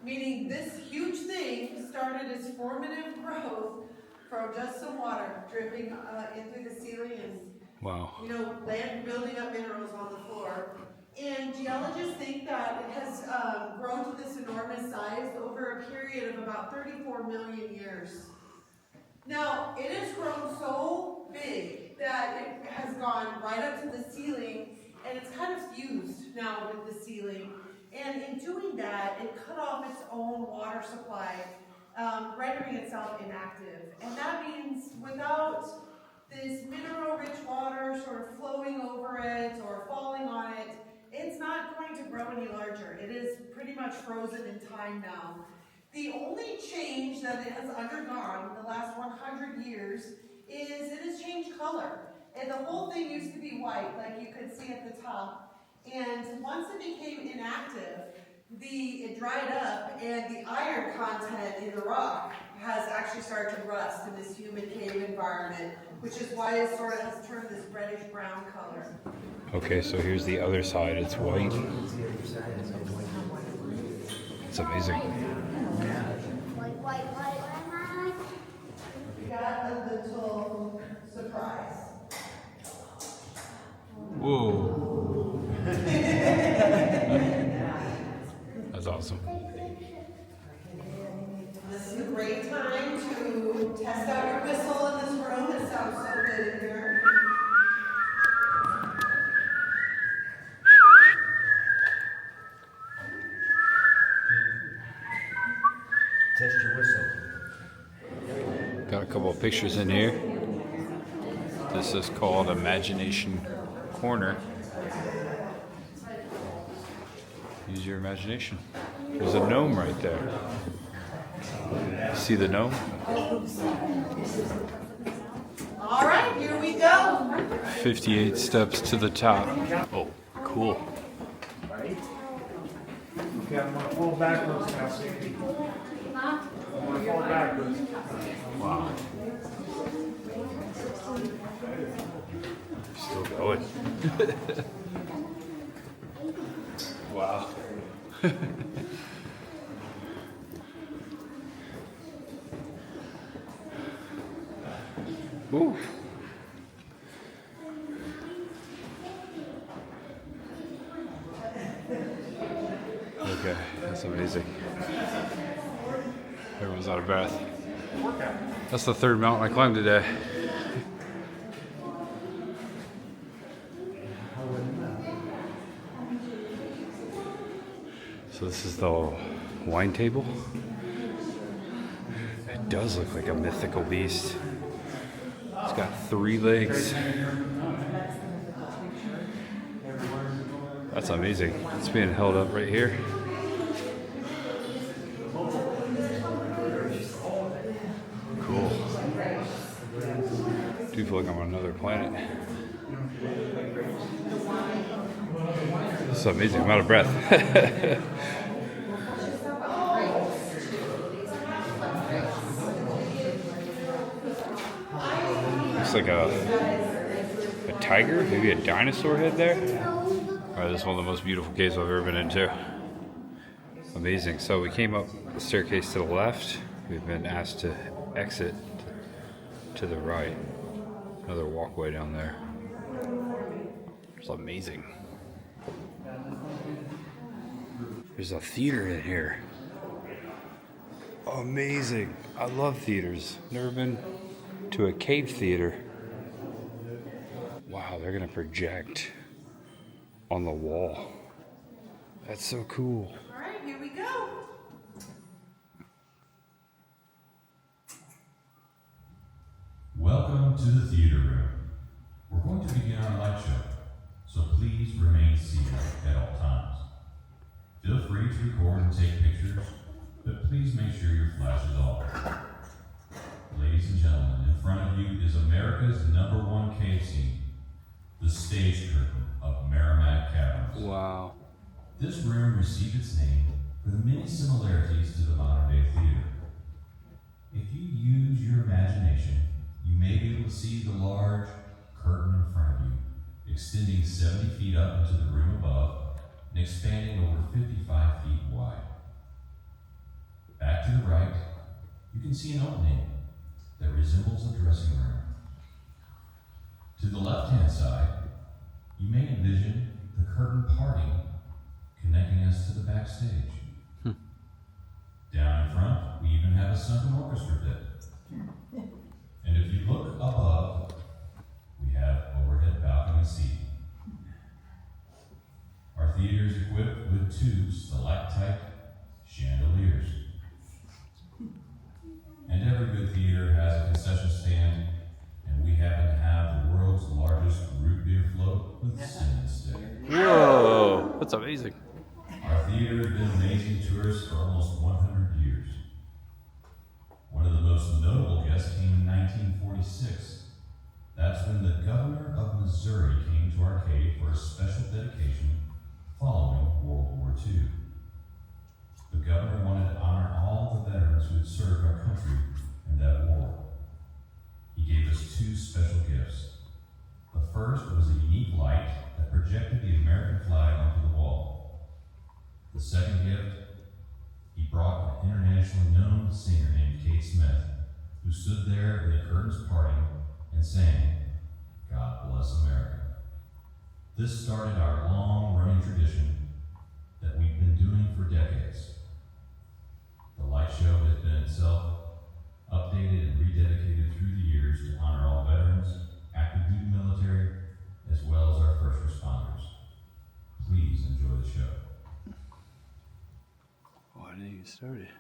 Meaning this huge thing started its formative growth from just some water dripping in through the ceiling and, Wow. land building up minerals on the floor. And geologists think that it has grown to this enormous size over a period of about 34 million years. Now, it has grown so big that it has gone right up to the ceiling, and it's kind of fused now with the ceiling. And in doing that, it cut off its own water supply, rendering itself inactive. And that means without this mineral-rich water sort of flowing over it or falling on it, it's not going to grow any larger. It is pretty much frozen in time now. The only change that it has undergone in the last 100 years is it has changed color. And the whole thing used to be white, like you could see at the top. And once it became inactive, it dried up, and the iron content in the rock has actually started to rust in this humid cave environment, which is why it sort of has turned this reddish-brown color. Okay, so here's the other side. It's white. It's amazing. We got a little surprise. Whoa. That's awesome. This is a great time to test out your whistle in this room. It sounds so good in here. Test your whistle. Got a couple of pictures in here. This is called Imagination Corner. Use your imagination. There's a gnome right there. See the gnome? All right, here we go. 58 steps to the top. Oh, cool. Okay, I'm going to fall backwards now, Sandy. I'm going to fall backwards. Wow. Still going. Wow. Ooh. Okay, that's amazing. Everyone's out of breath. That's the third mountain I climbed today. So this is the wine table. It does look like a mythical beast. It's got 3 legs. That's amazing. It's being held up right here. Cool. I do feel like I'm on another planet. This is amazing. I'm out of breath. Looks like a tiger, maybe a dinosaur head there. Alright, this is one of the most beautiful caves I've ever been into. Amazing. So we came up the staircase to the left. We've been asked to exit to the right. Another walkway down there. It's amazing. There's a theater in here. Amazing. I love theaters. Never been to a cave theater. Wow, they're gonna project on the wall. That's so cool. All right, here we go. Welcome to the theater room. We're going to begin our light show, so please remain seated at all times. Feel free to record and take pictures, but please make sure your flash is off. Ladies and gentlemen, in front of you is America's #1 cave scene, the stage curtain of Meramec Caverns. Wow. This room received its name for the many similarities to the modern-day theater. If you use your imagination, you may be able to see the large curtain in front of you, extending 70 feet up into the room above and expanding over 55 feet wide. Back to the right, you can see an opening that resembles a dressing room. To the left-hand side, you may envision the curtain parting, connecting us to the backstage. Down in front, we even have a sunken orchestra pit. And if you look above, we have overhead balcony seating. Our theater is equipped with 2 stalactite chandeliers. And every good theater has a concession stand, and we happen to have the world's largest root beer float with cinnamon stick. Whoa, that's amazing. Our theater has been amazing to us for almost 100 years. One of the most notable guests came in 1946. That's when the governor of Missouri came to our cave for a special dedication following World War II. The governor wanted to honor all the veterans who had served our country in that war. He gave us 2 special gifts. The first was a unique light that projected the American flag onto the wall. The second gift, he brought an internationally known singer named Kate Smith, who stood there in the curtains parting and sang, "God Bless America." This started our long-running tradition that we've been doing for decades. The light show has been itself updated and rededicated through the years to honor all veterans, active duty military, as well as our first responders. Please enjoy the show. Oh, I didn't even start it.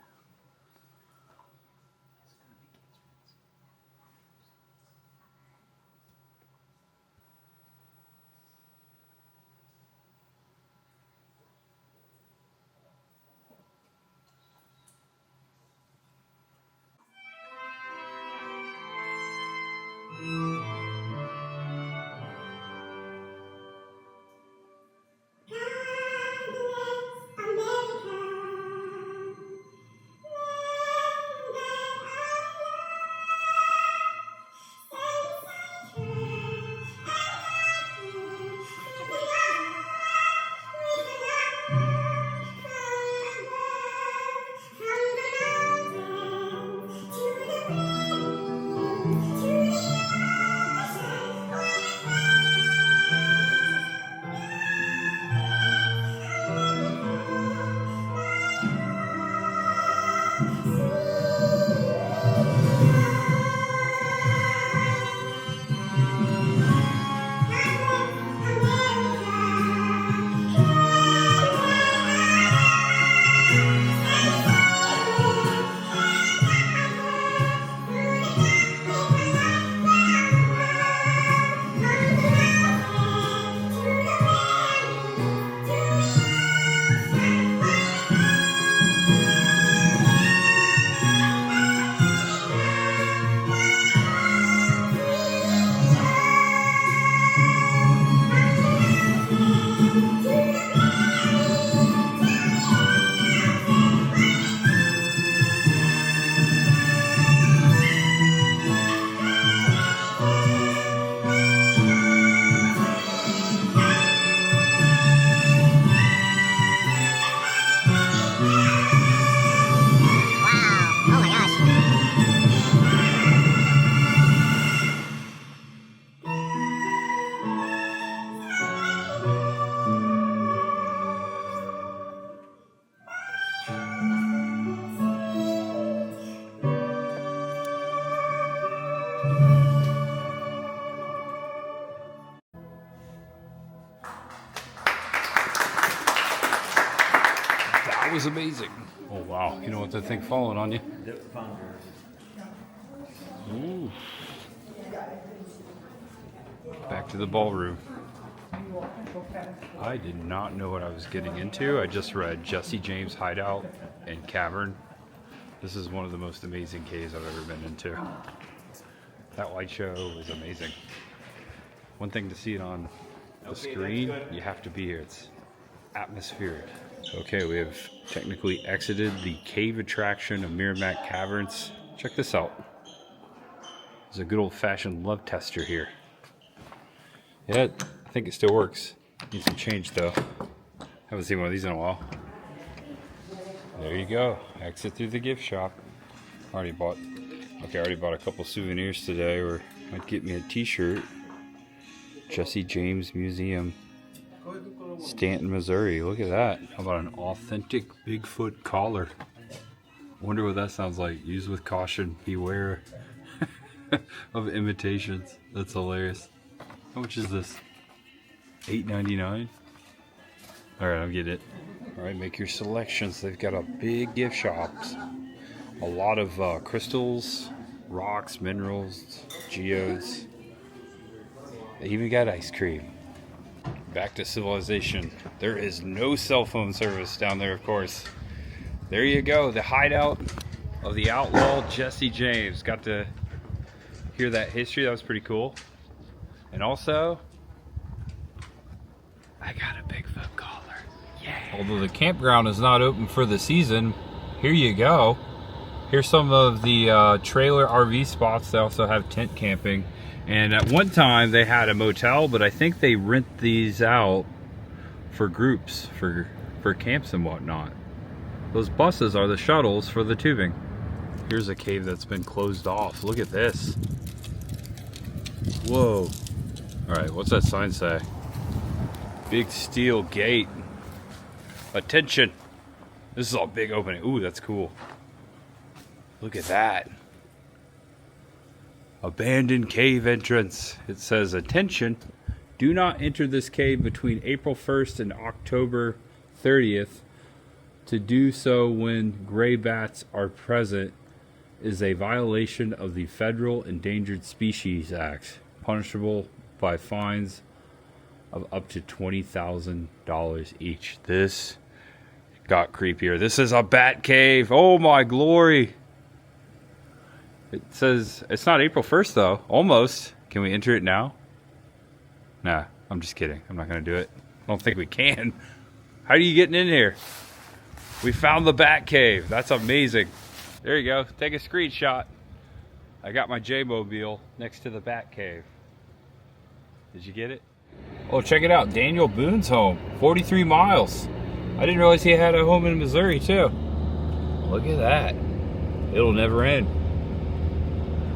was amazing. Oh wow, you know what that thing falling on you? Ooh. Back to the ballroom. I did not know what I was getting into. I just read Jesse James Hideout and Cavern. This is one of the most amazing caves I've ever been into. That light show was amazing. One thing to see it on the screen, you have to be here. It's atmospheric. Okay, we have technically exited the cave attraction of Meramec Caverns. Check this out. There's a good old-fashioned love tester here. Yeah, I think it still works. Needs some change though. Haven't seen one of these in a while. There you go. Exit through the gift shop. I already bought a couple souvenirs today, or might get me a t-shirt. Jesse James Museum, Stanton, Missouri. Look at that. How about an authentic Bigfoot collar? Wonder what that sounds like. Use with caution. Beware of imitations. That's hilarious. How much is this? $8.99? Alright, I'll get it. Alright, make your selections. They've got a big gift shop. A lot of crystals, rocks, minerals, geodes. They even got ice cream. Back to civilization. There is no cell phone service down there, of course. There you go, the hideout of the outlaw Jesse James. Got to hear that history. That was pretty cool. And also, I got a Bigfoot collar. Yeah. Although the campground is not open for the season, here you go. Here's some of the trailer RV spots. They also have tent camping. And at one time they had a motel, but I think they rent these out for groups, for camps and whatnot. Those buses are the shuttles for the tubing. Here's a cave that's been closed off. Look at this. Whoa. All right, what's that sign say? Big steel gate. Attention. This is a big opening. Ooh, that's cool. Look at that. Abandoned cave entrance. It says, attention, do not enter this cave between April 1st and October 30th. To do so when gray bats are present is a violation of the Federal Endangered Species Act, punishable by fines of up to $20,000 each. This got creepier. This is a bat cave. Oh my glory. It says it's not April 1st though. Almost. Can we enter it now? Nah, I'm just kidding. I'm not going to do it. I don't think we can. How are you getting in here? We found the bat cave. That's amazing. There you go. Take a screenshot. I got my J-Mobile next to the bat cave. Did you get it? Oh, check it out. Daniel Boone's home. 43 miles. I didn't realize he had a home in Missouri too. Look at that. It'll never end.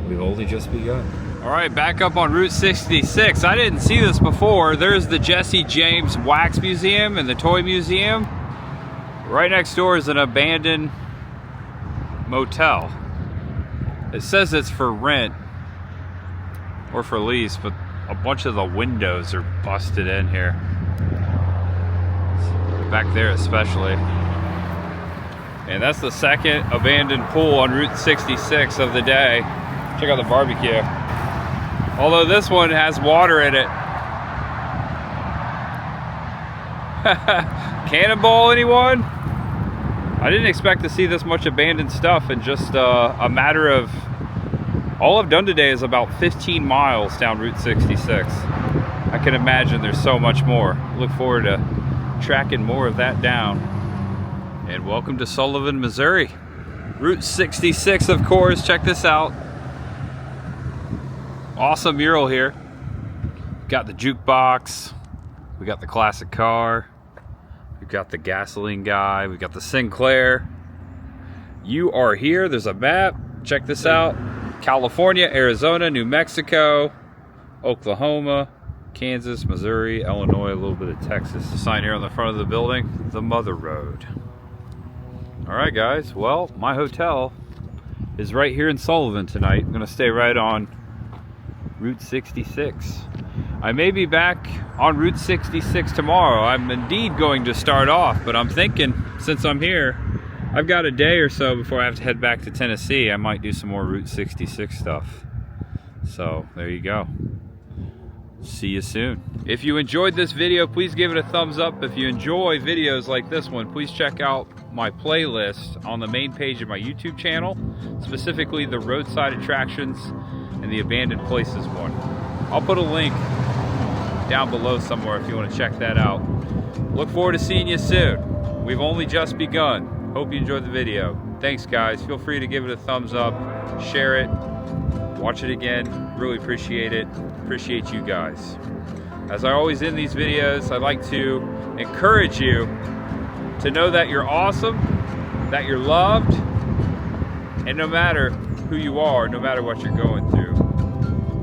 We've only just begun. All right, back up on Route 66. I didn't see this before. There's the Jesse James Wax Museum and the Toy Museum. Right next door is an abandoned motel. It says it's for rent or for lease, but a bunch of the windows are busted in here. Back there especially. And that's the second abandoned pool on Route 66 of the day. Check out the barbecue. Although this one has water in it. Cannonball, anyone? I didn't expect to see this much abandoned stuff in just a matter of... All I've done today is about 15 miles down Route 66. I can imagine there's so much more. Look forward to tracking more of that down. And welcome to Sullivan, Missouri. Route 66, of course. Check this out. Awesome mural here. Got the jukebox. We got the classic car. We've got the gasoline guy. We've got the Sinclair. You are here. There's a map. Check this out. California, Arizona, New Mexico, Oklahoma, Kansas, Missouri, Illinois, a little bit of Texas. Sign here on the front of the building, the Mother Road. All right, guys. Well, my hotel is right here in Sullivan tonight. I'm going to stay right on Route 66. I may be back on Route 66 tomorrow. I'm indeed going to start off, but I'm thinking, since I'm here, I've got a day or so before I have to head back to Tennessee. I might do some more Route 66 stuff. So, there you go. See you soon. If you enjoyed this video, please give it a thumbs up. If you enjoy videos like this one, please check out my playlist on the main page of my YouTube channel, specifically the Roadside Attractions and the Abandoned Places one. I'll put a link down below somewhere if you want to check that out. Look forward to seeing you soon. We've only just begun. Hope you enjoyed the video. Thanks guys. Feel free to give it a thumbs up, share it, watch it again. Really appreciate it. Appreciate you guys. As I always end these videos, I'd like to encourage you to know that you're awesome, that you're loved, and no matter who you are, no matter what you're going through,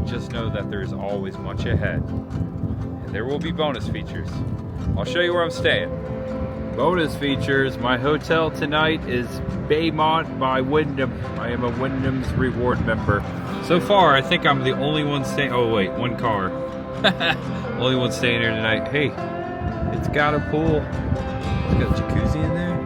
just know that there is always much ahead. And there will be bonus features. I'll show you where I'm staying. Bonus features, my hotel tonight is Baymont by Wyndham. I am a Wyndham's reward member. So far, I think I'm the only one staying. Oh wait, one car. Only one staying here tonight. Hey, it's got a pool. It's got a jacuzzi in there.